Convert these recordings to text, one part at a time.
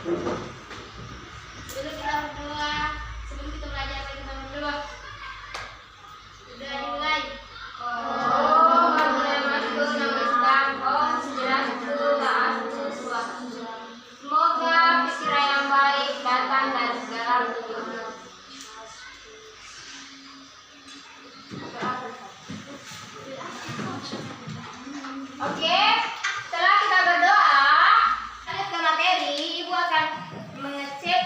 Dulu kita berdoa. Sebelum kita belajar, kita berdoa. Sudah dimulai. Semoga pikiran yang baik datang dari segala tujuan. Oke, setelah kita berdoa, lanjut ke materi. Ibu akan mengecek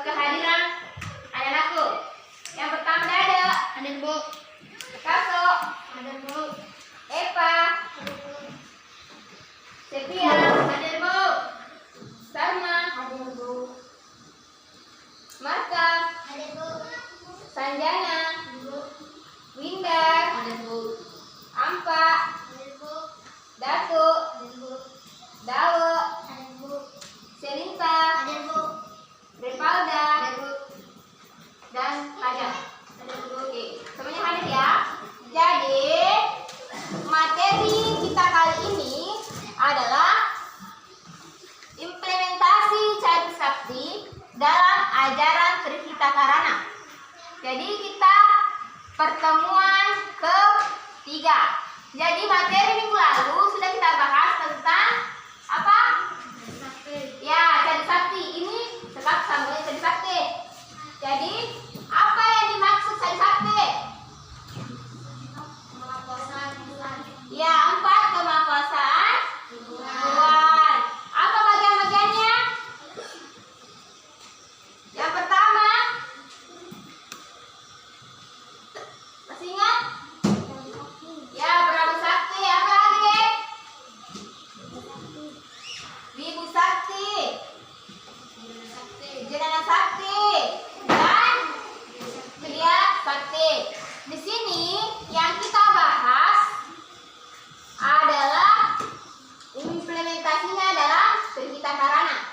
kehadiran anak-anakku. Yang pertama ada Bu Kaso, ada Bu Eva, Sepia, ada Bu Salma, ada Bu Marta, ada Bu Sanjana, Bu Windar, ada Bu Ampa, ada Bu Datu, ada Bu Dawo, ada Bu Selinta, ada Bu Repalda, ada Bu dan Raja. Ada Bu. Oke, semuanya hadir ya. Jadi materi kita kali ini adalah implementasi Cari Sakti dalam ajaran Trihita Karana. Jadi kita pertemuan ketiga. Jadi materi minggu lalu sudah kita bahas tentang apa? Ya, Cari Sakti. Ini tetap sambungnya Cari Sakti. Jadi apa yang dimaksud Cari Sakti? Ya, 4 kemakuasaan Tuhan. Apa bagian-bagiannya? Yang pertama, masih ingat? Ya, Prabu Sakti. Apa lagi? Wibu Sakti, Jenana Sakti, dan Kriya Sakti. Di sini yang kita bahas adalah implementasinya dalam Trihita Karana.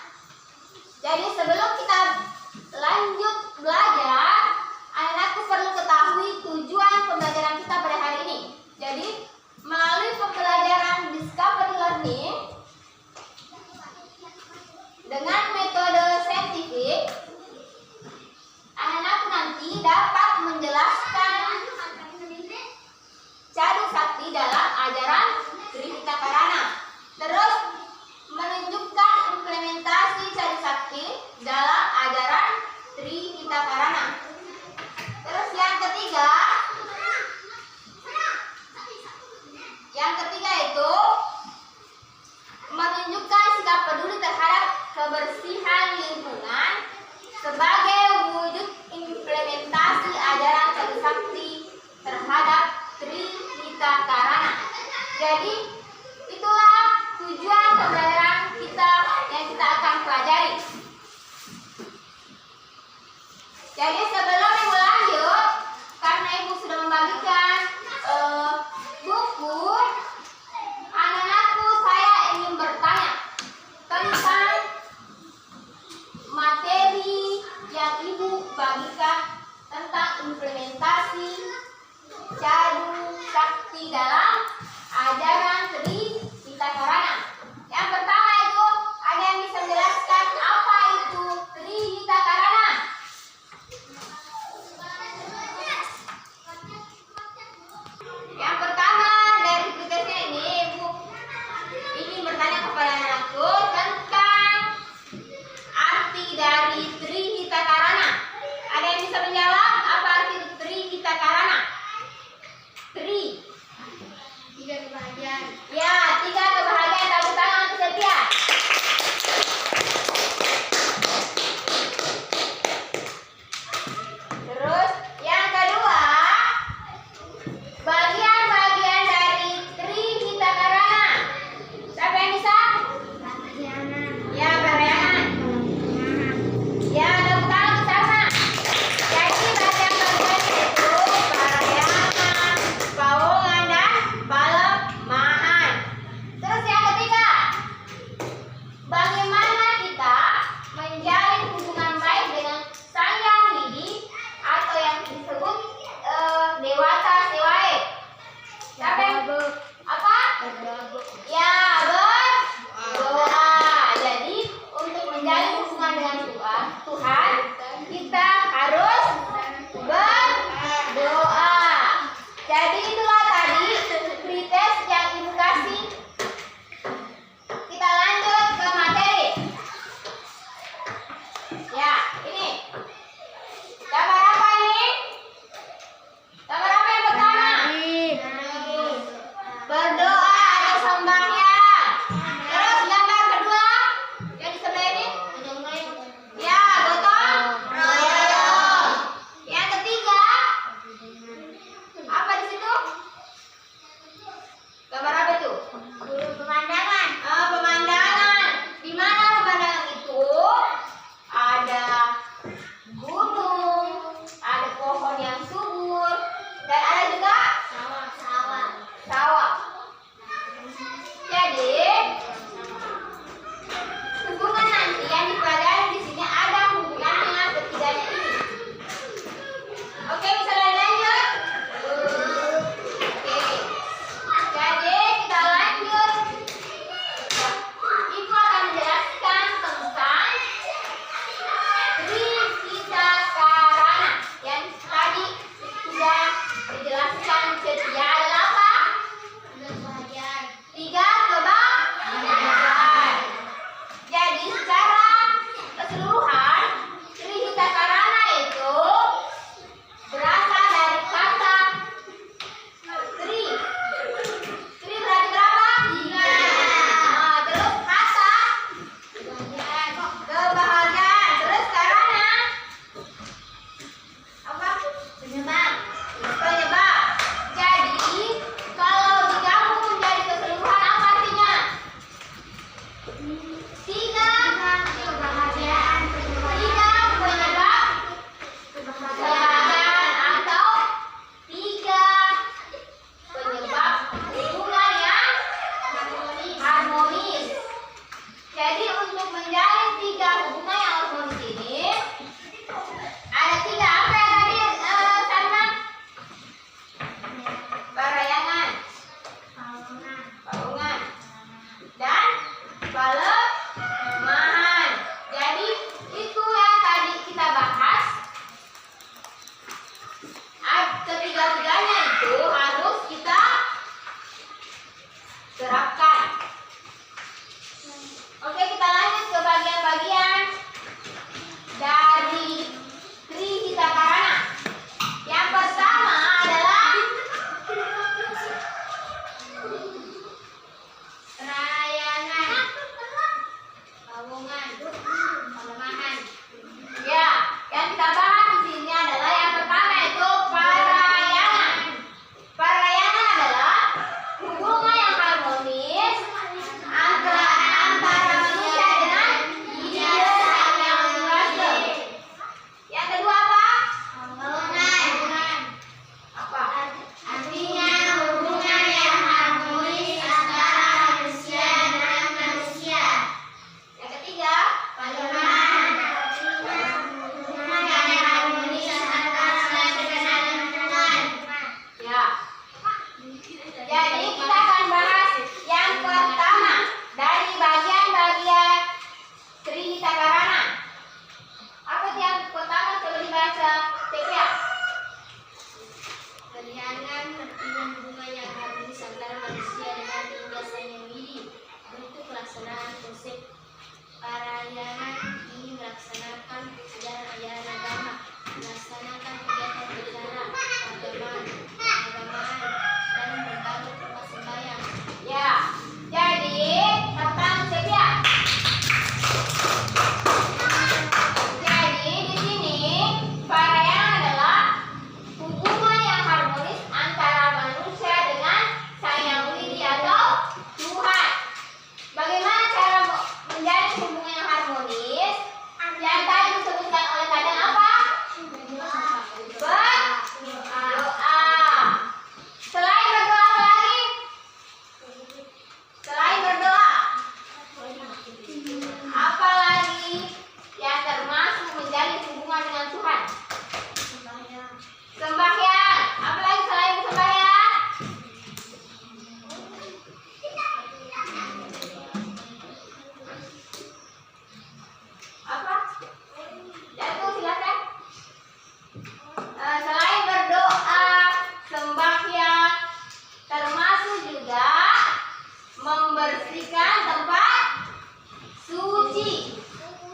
Jadi sebelum kita lanjut belajar, anak-anakku perlu ketahui tujuan pembelajaran kita pada hari ini. Jadi melalui pembelajaran discovery learning dengan metode saintifik, anak-anak nanti dapat menjelaskan Cari Sakti dalam ajaran Trihita Karana. Terus menunjukkan implementasi Cari Sakti dalam ajaran Trihita Karana. Terus yang ketiga itu menunjukkan sikap peduli terhadap kebersihan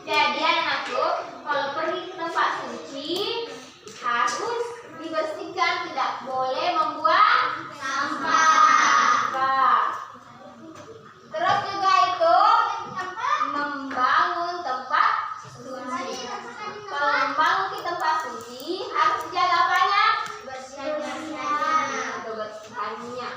Jadi anakku, kalau pergi ke tempat suci harus dibersihkan, tidak boleh membuang sampah. Terus juga itu membangun tempat suci. Kalau membangun di tempat suci harus dijaga apanya? Kebersihannya.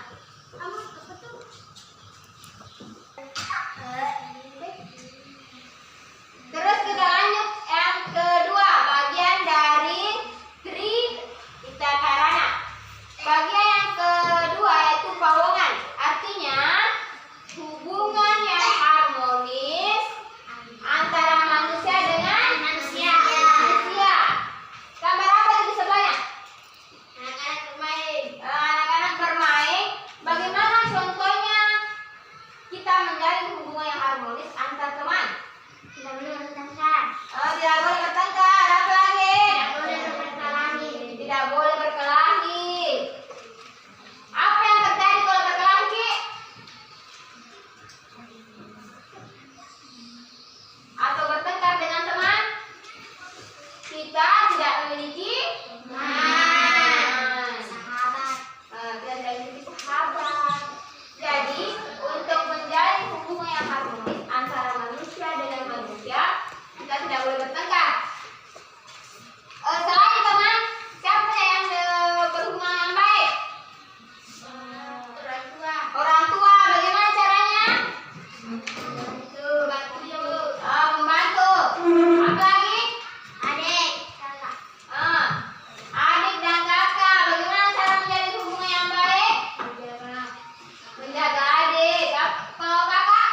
Terus kita lanjut yang kedua, bagian dari Tritakarana. Bagian yang kedua yaitu pawongan. Artinya hubungan yang harmonis antara manusia dengan manusia. Gambar apa di sebelahnya? Anak-anak bermain. Anak-anak bermain. Bagaimana contohnya kita menjalin hubungan yang harmonis antar teman? Tidak boleh bertengkar. Tidak boleh bertengkar. Apa lagi? Tidak boleh berkelahi. Tidak boleh berkelahi. Apa yang terjadi kalau berkelahi? Atau bertengkar dengan teman? Kita tidak memiliki sahabat. Kita tidak memiliki sahabat. Jadi untuk menjalin hubungan yang harmonis antara manusia dengan manusia, kita tidak boleh bertengkar. Selain teman, siapa yang berhubungan yang baik? Orang tua. Bagaimana caranya? Membantu. Apa lagi? Adik dan kakak. Bagaimana cara menjalin hubungan yang baik? Menjaga adik. Kalau kakak?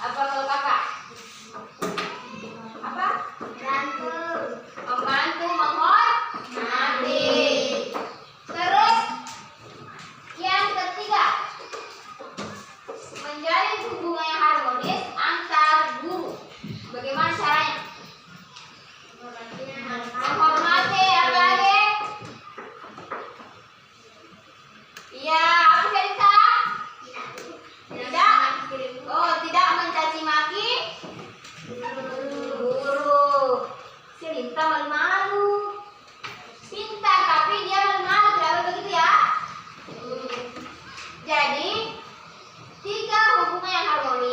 Apa kalau kakak? Apa? Membantu, menghormati. Terus yang ketiga, menjalin hubungan yang harmonis antar guru. Bagaimana caranya? Menghormati. Apa lagi? Iya, apa cerita? Tidak. Tidak mencaci maki guru. Si Linta malu-malu. Pintar tapi dia malu-malu, tidak begitu ya? Jadi 3 hubungan yang harmonis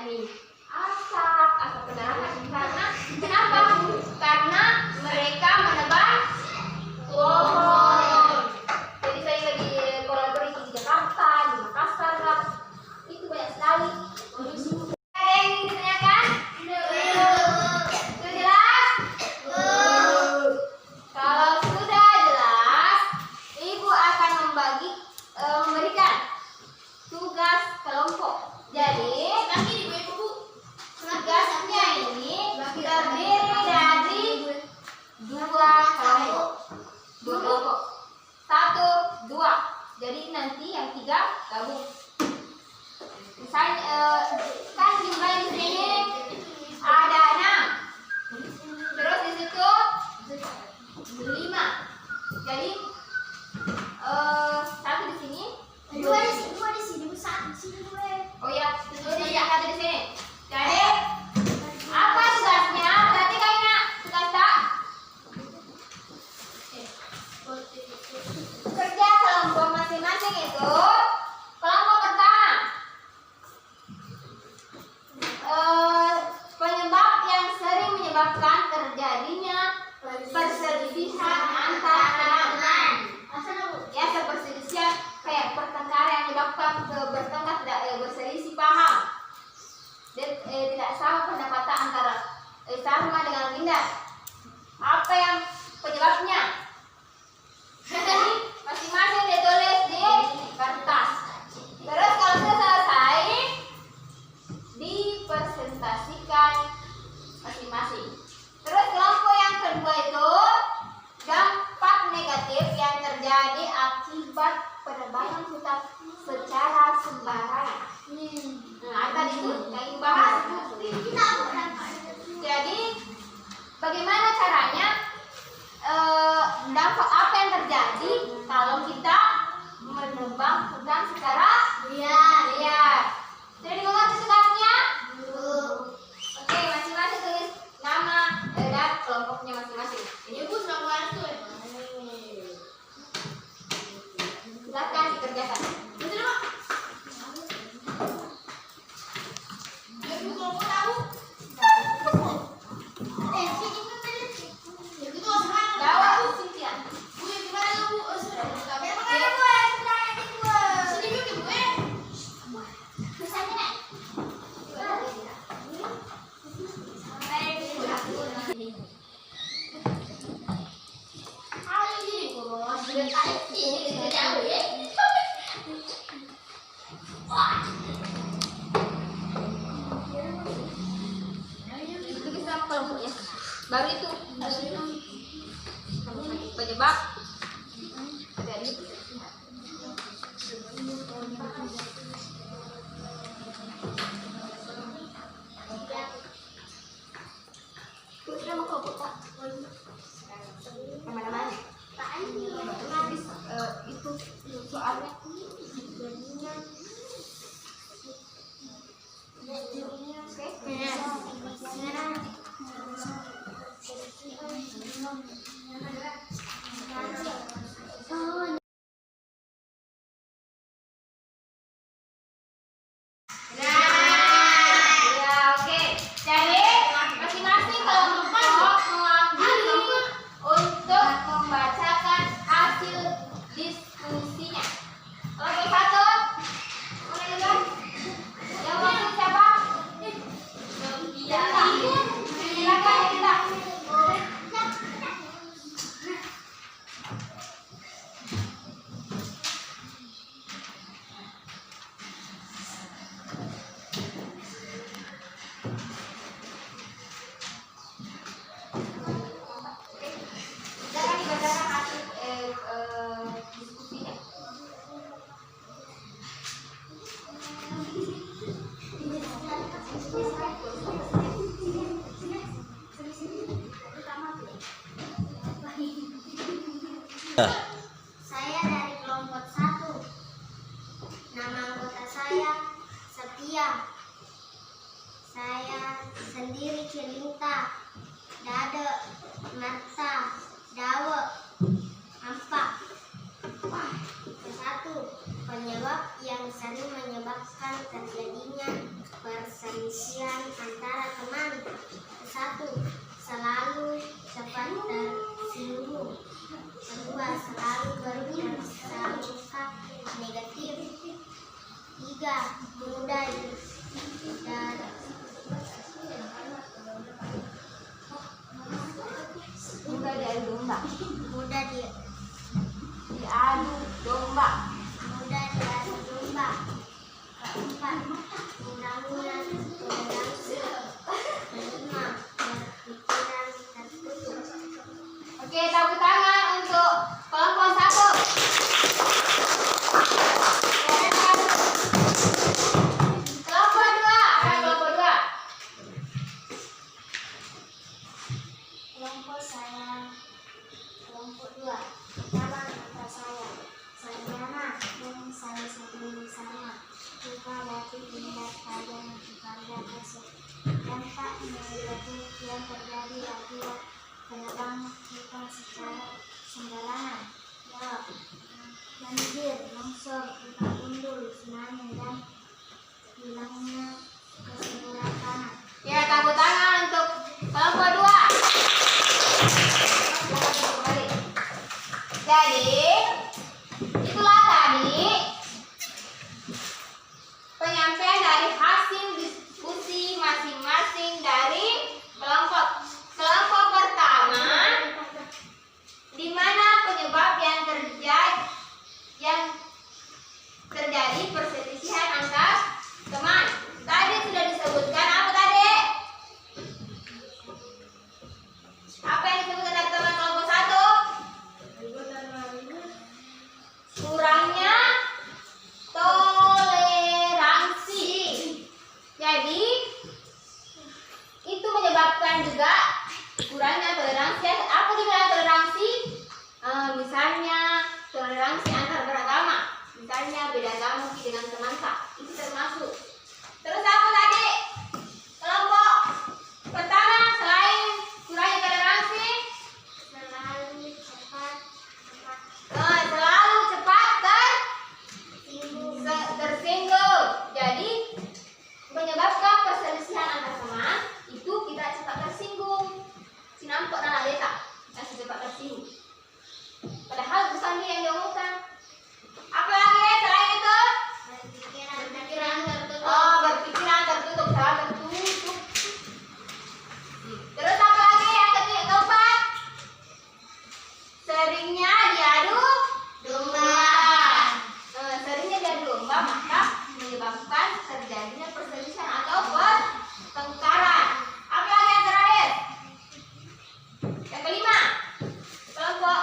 ini asap pendarahan. Karena kenapa? Karena mereka menebang pohon. Jadi saya lagi kolaborasi di Jakarta, di Makassar lah. Itu banyak sekali. Ada yang ingin ditanyakan? Sudah jelas? Kalau sudah jelas, Ibu akan memberikan tugas kelompok. Jadi tugasnya ini terdiri dari dua kelompok. Satu, dua. Jadi nanti yang tiga gabung. Misalnya kan jumlah di sini ada 6. Terus di situ 5. Jadi satu di sini, dua di sini, satu di sini. Oh ya, ada di sini. Jadi apa tugasnya? Berarti kayaknya tugas tak? Kerja kelompok masing-masing itu. Kelompok pertama, penyebab yang sering menyebabkan terjadinya perselisihan antar teman-teman. Ya, perselisihan kayak pertengkaran yang menyebabkan bertengkar, tidak berselisih paham dan tidak sama pendapatan antara Sarma dengan Linda. Apa yang penyebabnya? Jadi masing-masing ditulis di kertas. Terus kalau sudah selesai, dipresentasikan masing-masing. Terus kelompok yang kedua itu dampak negatif yang terjadi akibat penebangan hutan secara sembarangan. Tadi itu yang dibahas. Jadi bagaimana caranya, dampak apa yang terjadi kalau kita menebang hutan secara liar. Jadi mengerti tugasnya? Oke, masing-masing tulis nama dan kelompoknya masing-masing. Ini Bu sudah mulai tuh. Silakan dikerjakan. Baru itu penyebab dari sudah mau kelompok tak? Mana-mana? Habis itu soalnya. Saya dari kelompok 1. Nama anggota saya Setia. Saya sendiri Cilinta, Dade, Marta, Dawe, Ampa. Ke 1 Penyebab yang sering menyebabkan terjadinya perselisihan antara teman. 1. Selalu cepat tersinggung. 2. Selalu berprasangka negatif. 3. Mudah diadu domba. mudah Diadu domba. diadu domba. 4. Kurangnya toleransi. 5. Berpikiran tertutup. Oke, tepuk tangan untuk kelompok 1. Kelompok 2. Kelompok 2. Kelompok saya. Kelompok 2. Pertama, kata saya. Sarjana dan saya sebelum sana. Lupa lagi pindah pada kepada besok. Dampak negatif yang terjadi akibat penebangan kita secara sembarangan. Jawab. Banjir, longsor, gempa gundul, tsunami, dan hilangnya kesuburan tanah. Ya, tepuk tangan untuk kelompok 2. Jadi, itulah tadi penyampaian dari hasil diskusi masing-masing dari kelompok. Kelompok pertama, di mana penyebab yang terjadi perselisihan antar teman. Tadi sudah disebutkan apa tadi? Apa yang disebutkan dari teman kelompok 1? Kurangnya toleransi. Jadi itu menyebabkan juga kurangnya toleransi. Apa dibilang toleransi? Misalnya toleransi antar beragama. Misalnya beda agama dengan teman Kak. Itu termasuk. Terus apa tadi? Kelompok pertama, selain kurangnya toleransi, selalu cepat tersinggung. Jadi menyebabkan perselisihan antar teman itu kita cepat tersinggung. Sinampak dan adeta yang cepat tersinggung. Padahal bukan dia yang diomongkan. Apa lagi selain itu? Berpikiran tertutup. Oh, berpikiran tertutup, salah tertutup. Terus apa lagi yang keempat? Seringnya diadu domba. Seringnya diadu domba maka menyebabkan terjadinya perselisihan atau pertengkaran. Apa lagi yang terakhir? Yang kelima, kelompok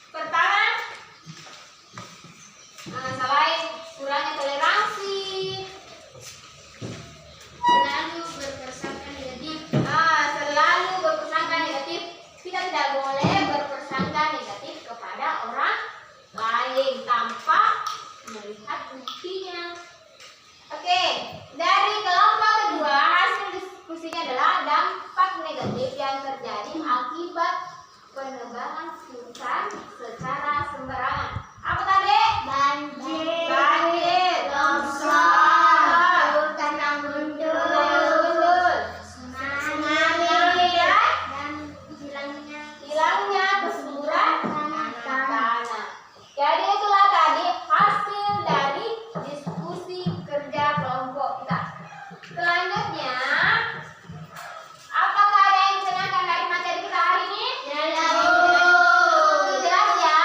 pertama, selain kurangnya toleransi, selalu berprasangka negatif. Selalu berprasangka negatif. Kita tidak boleh berprasangka negatif kepada orang lain tanpa melihat buktinya. Oke, dari kelompok kedua hasil diskusinya adalah dampak negatif yang terjadi akibat penebangan hutan secara sembarangan. Apa tadi? Banjir, longsor, tanah gundul, tsunami, dan hilangnya kesuburan tanah. Jadi itulah tadi hasil dari diskusi kerja kelompok kita. Selanjutnya, apakah ada yang ditanyakan dari materi kita hari ini? Jelas ya?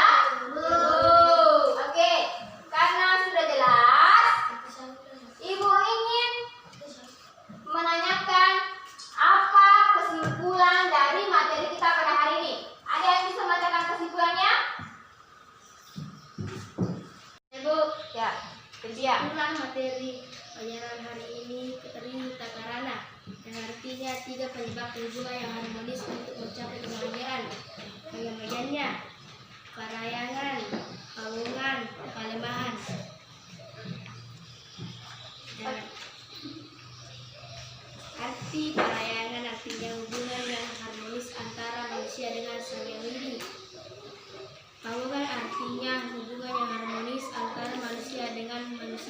Oke, karena sudah jelas, Ibu ingin menanyakan apa kesimpulan dari materi kita pada hari ini. Ada yang bisa membacakan kesimpulannya? Ibu, ya, berdia. Ulang materi pelajaran hari ini teri tata rana, yang artinya 3 penyebab hubungan yang harmonis untuk mencapai kebahagiaan. Bagian-bagiannya: parayangan, hubungan, palemahan. Arti parayangan artinya hubungan yang harmonis antara manusia dengan sang yang hidup. Hubungan artinya hubungan yang harmonis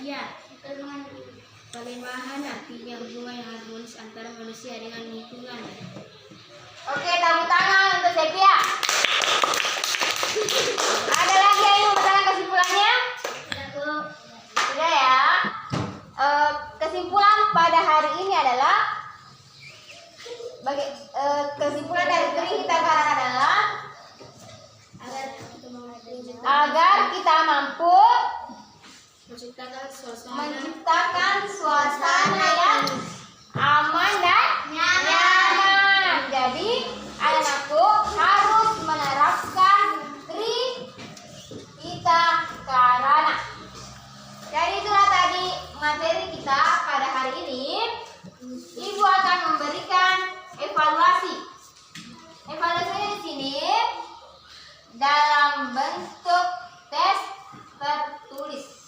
manusia. Perlemahan artinya hubungan yang harmonis antara manusia dengan lingkungan. Oke, tepuk tangan untuk Sepia. Ada lagi yang ingin bertanya kesimpulannya? Sudah ya. Kesimpulan pada hari ini adalah kesimpulan dari Trihita Karana adalah agar kita mampu menciptakan suasana yang aman dan nyaman. Jadi anak-anakku harus menerapkan Trihita Karana. Jadi itulah tadi materi kita pada hari ini. Ibu akan memberikan evaluasi. Evaluasinya di sini dalam bentuk tes tertulis.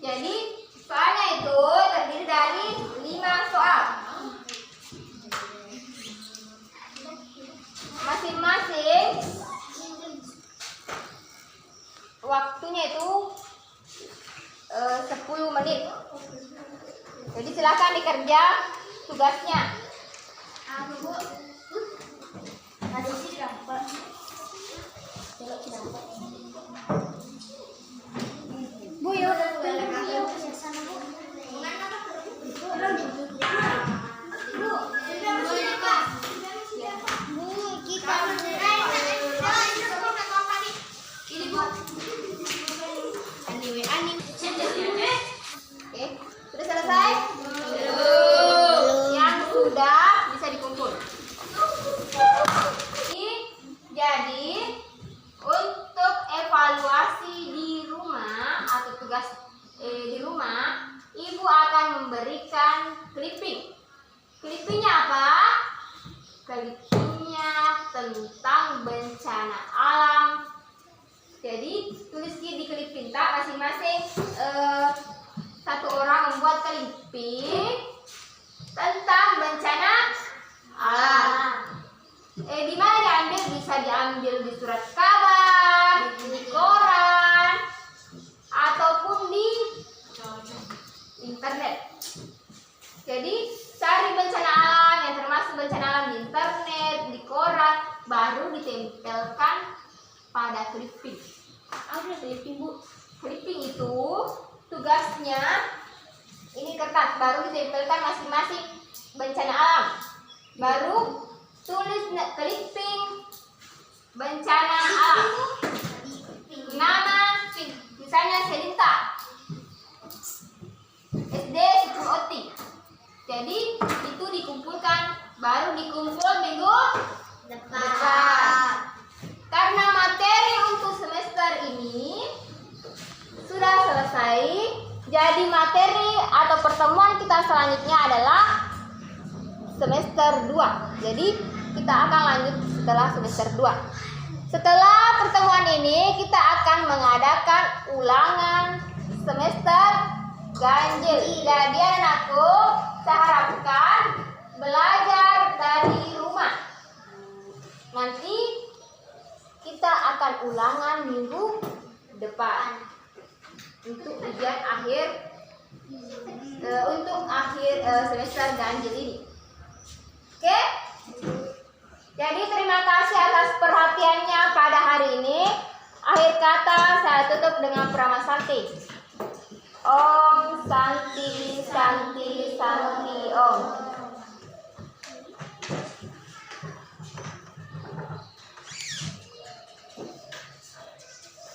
Jadi soalnya itu terdiri dari 5 soal. Masing-masing waktunya itu 10 menit. Jadi silakan dikerja tugasnya. Bu, yuk. Oke, sudah selesai? Yang sudah bisa dikumpul. Jadi untuk evaluasi di rumah atau tugas di rumah, ibu akan memberikan clipping. Clippingnya apa? Clippingnya tentang bencana alam. Jadi tulis di clipping tak masing-masing satu orang membuat clipping tentang bencana alam. Di mana diambil? Bisa diambil di surat kabar, di koran, ataupun di internet. Jadi cari bencana alam yang termasuk bencana alam di internet, di koran, baru ditempelkan pada clipping. Apa clipping, Bu? Clipping itu tugasnya ini kertas, baru ditempelkan masing-masing bencana alam. Baru tulis clipping bencana alam. Nama misalnya Selita SD 10 OT. Jadi itu dikumpulkan, baru dikumpul minggu depan. Karena materi untuk semester ini sudah selesai, jadi materi atau pertemuan kita selanjutnya adalah semester 2. Jadi kita akan lanjut setelah semester 2. Setelah pertemuan ini kita akan mengadakan ulangan semester ganjil. Jadi anakku, saya harapkan belajar dari rumah. Nanti kita akan ulangan minggu depan untuk ujian akhir semester ganjil ini. Oke? Jadi terima kasih atas perhatiannya pada hari ini. Akhir kata saya tutup dengan Pramasanti. Om Santi Santi Santi Om.